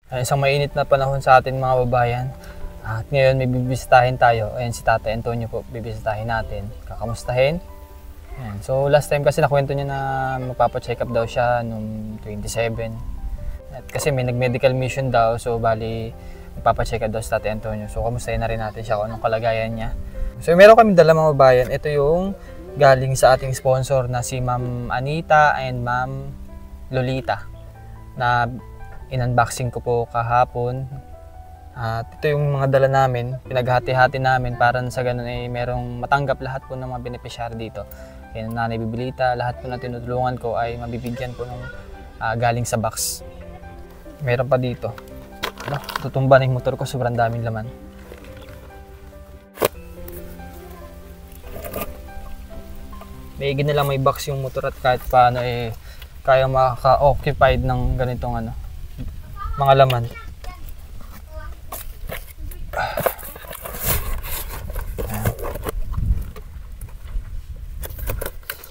Isang mainit na panahon sa atin mga babayan. At ngayon may bibisitahin tayo. Ayan si Tatay Antonio po, bibisitahin natin. Kakamustahin. Ayan. So last time kasi nakwento niya na magpapacheck up daw siya noong 27. At kasi may nag-medical mission daw, so bali magpapacheck up daw si Tatay Antonio. So kamustahin na rin natin siya kung anong kalagayan niya. So meron kami dala mga babayan. Ito yung galing sa ating sponsor na si Ma'am Anita and Ma'am Lolita na in-unboxing ko po kahapon. At ito yung mga dala namin, pinaghati-hati namin para sa ganun ay merong matanggap lahat po ng mga beneficiary dito. Yung Nanay Bibilita, lahat po na tinutulungan ko ay mabibigyan po ng galing sa box. Meron pa dito. Tutumba na yung motor ko, sobrang daming laman. Maigi na lang may box yung motor at kahit paano eh kaya makaka-occupied ng ganitong mga laman.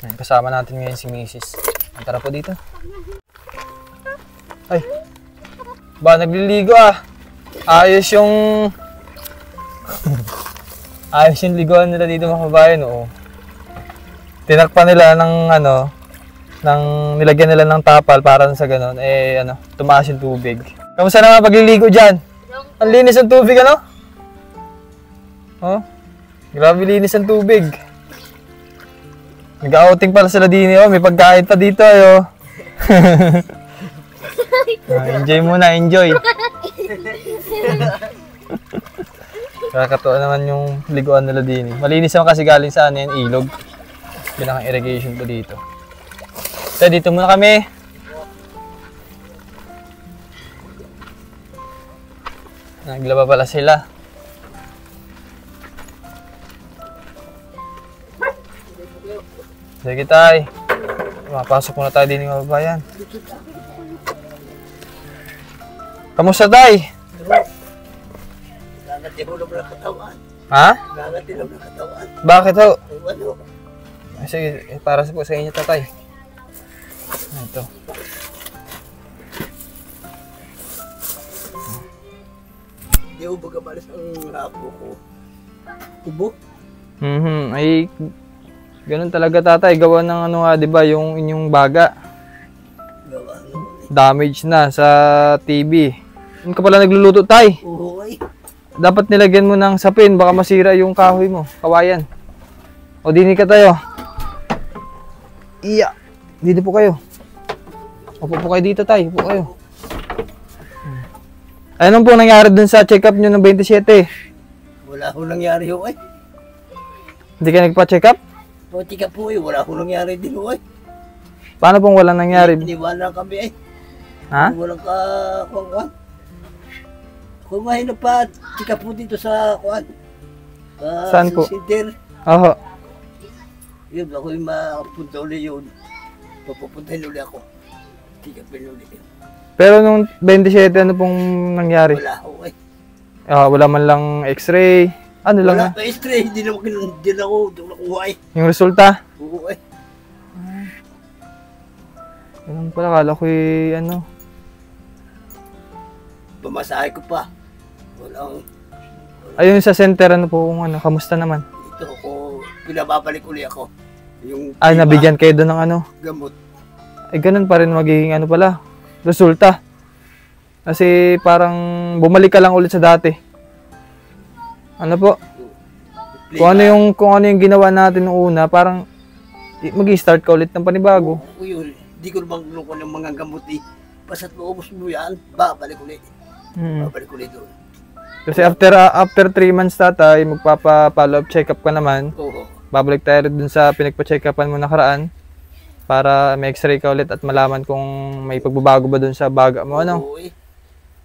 Ayan, kasama natin ngayon si Mrs. Tara po dito. Ay, ba nagliligo Ayos yung ayos yung liguan nila dito mga kabayan. Oo. Tinakpan nila ng nilagyan nila ng tapal para sa ganun tumaas yung tubig. Kamusta naman pagliligo dyan? Ang linis ng tubig Oh, grabe linis ng tubig. Nag-outing pala sila din may pagkain pa dito enjoy muna, enjoy. Kakatuwa naman yung liguan nila din. Malinis naman kasi galing sa ilog. Binakang irrigation po dito. So dito muna kami. Naglaba pala sila. Sige tay. Mapasok muna tayo din mga babayan. Kamusta tay? Nagatilog na katawan. Ha? Nagatilog na katawan. Bakit ho? Sige, para po sa inyo tatay. Ito. Hindi ko pagkabalas ang rapo ko. Tubo? Ay, ganun talaga tatay. Gawa ng di ba, yung inyong baga. Gawa Damage na sa TV. Hindi ka pala nagluluto tay. Oo ay. Dapat nilagyan mo ng sapin, baka masira yung kahoy mo, kawayan. O dini ka tayo. Iya, dito po kayo. Upo po kayo dito tay, upo kayo. Anong po nangyari dun sa check-up nyo ng 27? Wala ko nangyari ho ay. Hindi ka nagpa-check up? O tika po ay, wala ko nangyari din ho ay. Paano pong walang nangyari? Iniwala kami ay. Ha? Walang kuwan. Kumahin na pa, tika po dito sa kuwan. Saan po? Center. Oho. Yun, ako yung makapunta ulit yun. Papupuntahin ulit ako. Tika pinuli. Pero nung 27, ano pong nangyari? Wala ho ay. Wala man lang x-ray. Ano lang? Wala pa x-ray, hindi na ako nakuha ay. Yung resulta? Oo ay. Ganun pala, kala ko Pamasahe ko pa. Walang... Ayun sa center, ano po kung kamusta naman? Ito ako, pinababalik ulit ako. Yung nabigyan kayo doon ng gamot. Ay, ganun pa rin magiging pala, resulta. Kasi parang bumalik ka lang ulit sa dati. Ano po? Kung ano yung ginawa natin noong una, parang mag-i-start ka ulit ng panibago. Yun, hindi ko naman lukon ng mga gamot Basta't maubos mo yan, babalik ulit. Babalik ulit doon. Kasi after 3 months tatay, magpapa-follow up check up ka naman. Oo. Babalik tayo dun sa pinagpa-check upan mo nakaraan para may x-ray ka ulit at malaman kung may pagbabago ba dun sa baga mo Oo eh.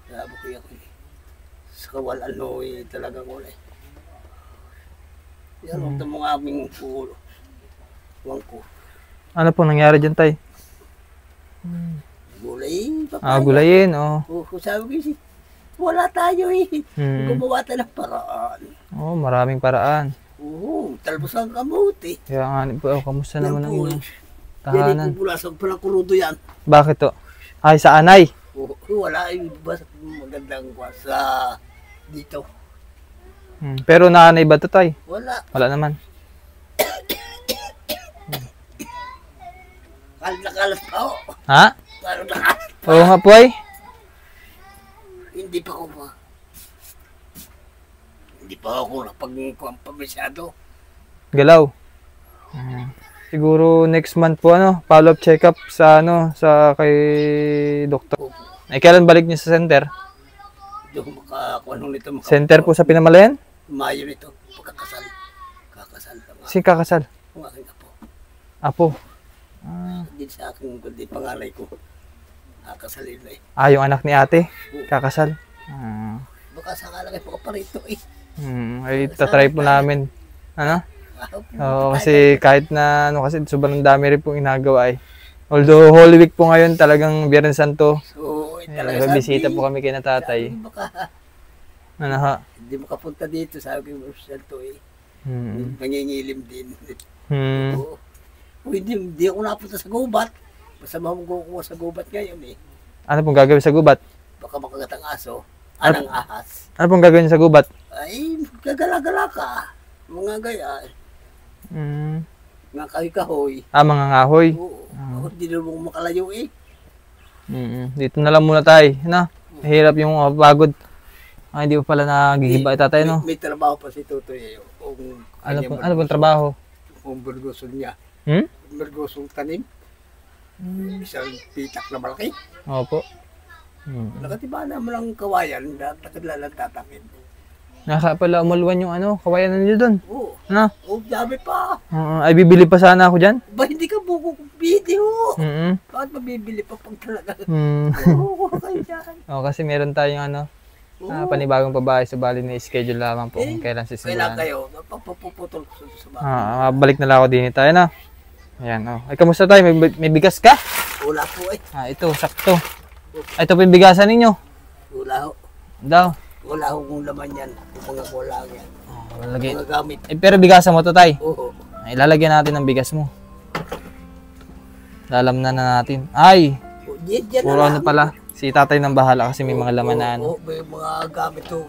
Sabi ko yan sa kawalan talagang ulay. Yan, huwag mo nga aming ulo. Huwag ko. Ano pong nangyari dyan tay? Gulayin, papaya. Gulayin, Sabi ko wala tayo gumawa tayo ng paraan. Maraming paraan. Oo, talbos ang kamuti. Kaya nga po, kamusta naman ang inyong Yan tahanan? pupulasan pa ng kurudo yan. Bakit to? Ay, sa anay? Wala, basta magandang kwa sa dito. Pero nanay ba ito, tay? Wala. Wala naman. Kalat pa ako. Ha? Kalat. Oo nga po ay. Hindi pa ako pa. Hindi pa ako napag-pamasyado. Galaw. Siguro next month po follow-up check-up sa sa kay doktor. Ay kailan balik niyo sa center? Hindi ako makakuha nito. Center po sa Pinamalayan? Mayo nito. Pagkakasal. Kakasal. Si kakasal? Ang aking apo. Apo. Hindi sa akin, kundi pangalay ko. Kakasalin na eh. Yung anak ni ate? Kakasal? Baka sakala kayo paparito eh. Ay tatry po namin. Ano? Oo, kasi kahit na kasi sobrang dami rin pong inagawa eh. Although Holy Week po ngayon talagang Biyernes Santo. So, talaga bisita po kami kay natatay. Baka Ano ha? hindi makapunta dito sa aking Santo eh. Hmm. Nangingilim din. Hmm. Oo. Hindi ako napunta sa gubat. Masama mo kukuha sa gubat ngayon eh. Ano pong gagawin sa gubat? Baka makagat ang aso. Anang ahas. Ano pong gagawin sa gubat? Ay, gagala-gala ka. Mga gaya. Hmm. Mga kahoy-kahoy. Mga ngahoy. Oo. Ako hindi na mo makalayo eh. Dito na lang muna tayo. Mahirap yung pagod. Hindi pa pala nagigiba tatay, no? May trabaho pa si Tutoy eh. Ano pong trabaho? Kung burgosol niya. Hmm? Burgosol tanim. Isang pitak na malaki. Opo. Nakatiba naman ang kawayan. Nakadlalang tatakid. Pala umalwan yung kawayanan niyo doon. Oo. Ano? Oo, dami pa. Ay bibili pa sana ako dyan. Ba, hindi ka buko video. Mm. Bakit mabibili pa pag talaga? Oo, Oo, kayo dyan. kasi meron tayong panibagong pabahay sa bali na schedule lamang po kung kailan Kailan sisimulan. kayo? Papuputol ko sa bahay. Balik na lang ako din tayo na. Ayan, Ay, kamusta tayo? May bigas ka? Wala po eh. Ito, sakto. Ito po yung bigasan ninyo. Wala ho. Daw. Wala ho kung laman yan. Kung mga wala yan. Lagay. Mga gamit. Pero bigasan mo to, tay. Oo. Ilalagyan natin ng bigas mo. Lalamnan na natin. Ay! Diyan Puro pala. Si tatay nang bahala kasi may mga laman na Oo, may mga gamit ho.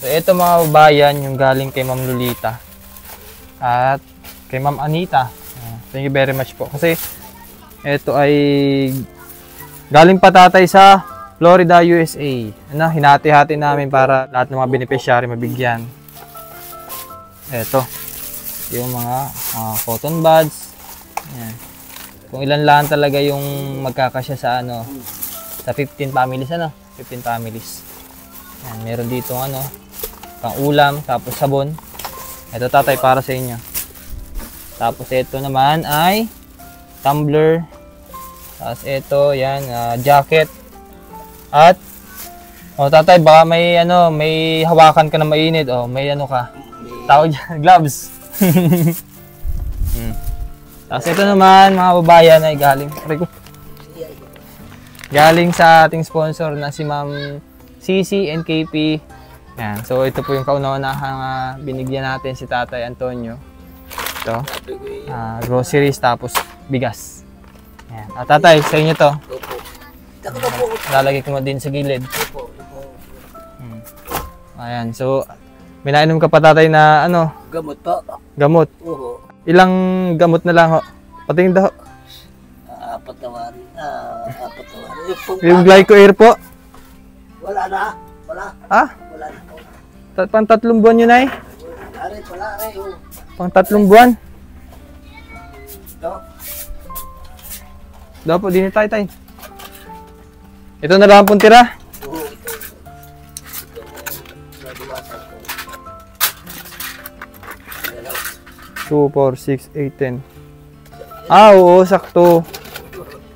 So ito mga bayan yung galing kay Ma'am Lolita at kay Ma'am Anita. Thank you very much po. Kasi ito ay galing pa tatay sa Florida, USA. Hinati-hati namin para lahat ng mga beneficiary mabigyan. Ito. Yung mga cotton buds. Ayan. Kung ilan lang talaga yung magkakasya sa sa 15 families 15 families. Ayan, meron dito pang ulam, tapos sabon. Ito tatay para sa inyo. Tapos ito naman ay tumbler. Tapos ito, yan, jacket. At tatay baka may may hawakan ka na mainit, may ka. Tawag dyan, gloves. Tapos ito naman mga babayan ay galing sa ating sponsor na si Ma'am CC NKP. Yan. So ito po yung kauna-unahang binigyan natin si Tatay Antonio. Ito. Groceries tapos bigas. Yan. Tatay, sa inyo to. Lalagay ko mo din sa gilid. Ayan. So may nainom ka pa tatay na Gamot pa. gamot. Oo. Ilang gamot na lang ho? Patingin daw. Apat na wari. Yung Glyco Air po. Wala na. Wala. Wala na. Pang 3 buwan yun ay. Wala rin. Pang 3 buwan. Ito. Daw po, din tay. Ito na lang pong tira. Oo. 2, 4, 6, 8, 10. Oo, sakto.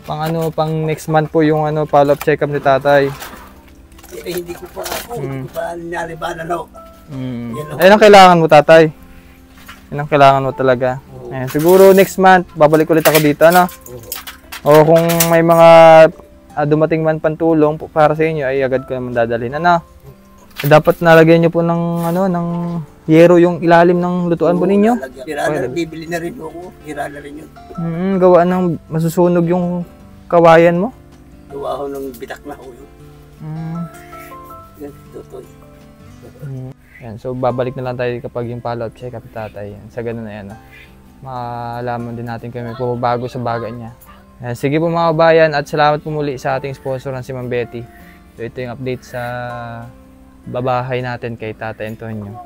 Pang next month po yung follow-up check-up ni tatay. Hindi ko pa hindi ko pa nariban Ayun ang kailangan mo tatay. Yan ang kailangan mo talaga. Ayan, siguro next month, babalik ulit ako dito, O kung may mga dumating man pantulong para sa inyo, ay agad ko naman dadalhin. Dapat nalagyan nyo po ng ng yero yung ilalim ng lutuan po ninyo. Bibili na rin ako. Hira na rin yun. Gawaan ng masusunog yung kawayan mo. gawa ko ng bitak na ho yun. Mm. Yan, tutoy. Yan, so babalik na lang tayo kapag yung follow-up check-up ni tatay. Yan, sa ganun na yan, no? Maalaman din natin kung may pumabago sa baga niya. Yan, sige po mga kabayan at salamat po muli sa ating sponsor ng si Ma'am Betty. So ito yung update sa babahay natin kay Tatay Antonio.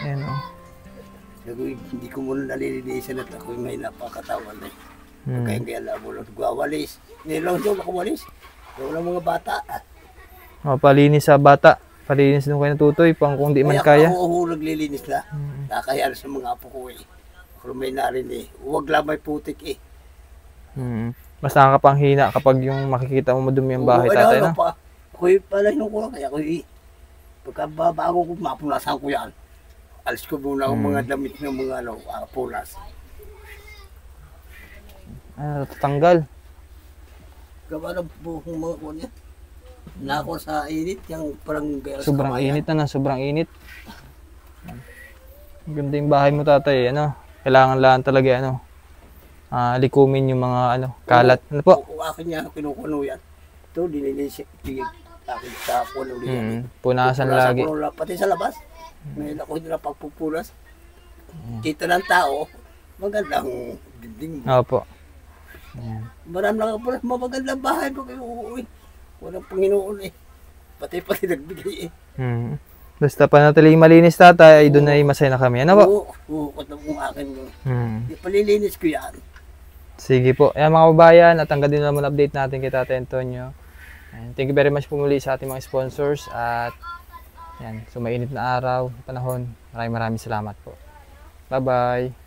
Yan, oh. Hindi ko muna nalilinisan at ako may napakatawan eh. Hmm. Kaya hindi alam mo lang, gawalis. Nilang siya makawalis. Wala mga bata. Oh, palinis sa bata. Palinis nung kayo natutoy, pang kung di man kaya. Kaya ako naglilinis na. Nakakaya sa mga apo ko eh. Kung may narin eh. Huwag lang may putik eh. Mas nakakapanghina kapag yung makikita mo madumi yung bahay, tatay, na? Ako'y pala yung kulang. Kaya ako'y pagkabago ko, mapunasan ko yan. Alis ko muna ang mga damit ng mga punas. Tatanggal. Gawa ng buhong mga kunya. Nako sa init, yung parang gaya sa Sobrang kamayan. init na, sobrang init. Ganda yung bahay mo, tatay, ano? Kailangan lang talaga, ano? Likumin yung mga, ano, kalat. Ano po? Kung akin niya, kinukuno yan. Ito, dinilisik. Akin sa kuno yan. Punasan lagi. Pati sa labas. Ngayon ako nila pagpupulas. Kita ng tao, magandang dinding mo. Opo. Ayan. Marami lang ako, mapagandang bahay mo kayo uuwi. Walang Panginoon eh. Pati nagbigay eh. Basta panatiling malinis, tatay, ay doon ay masaya na kami. Ano po? Oo, ito kung akin mo. Palilinis ko yan. Sige po. Ayan mga kabayan, at hanggang din naman update natin kay Tatay Antonio. And thank you very much po muli sa ating mga sponsors. At yan, so mainit na araw, panahon. Maraming salamat po. Bye-bye.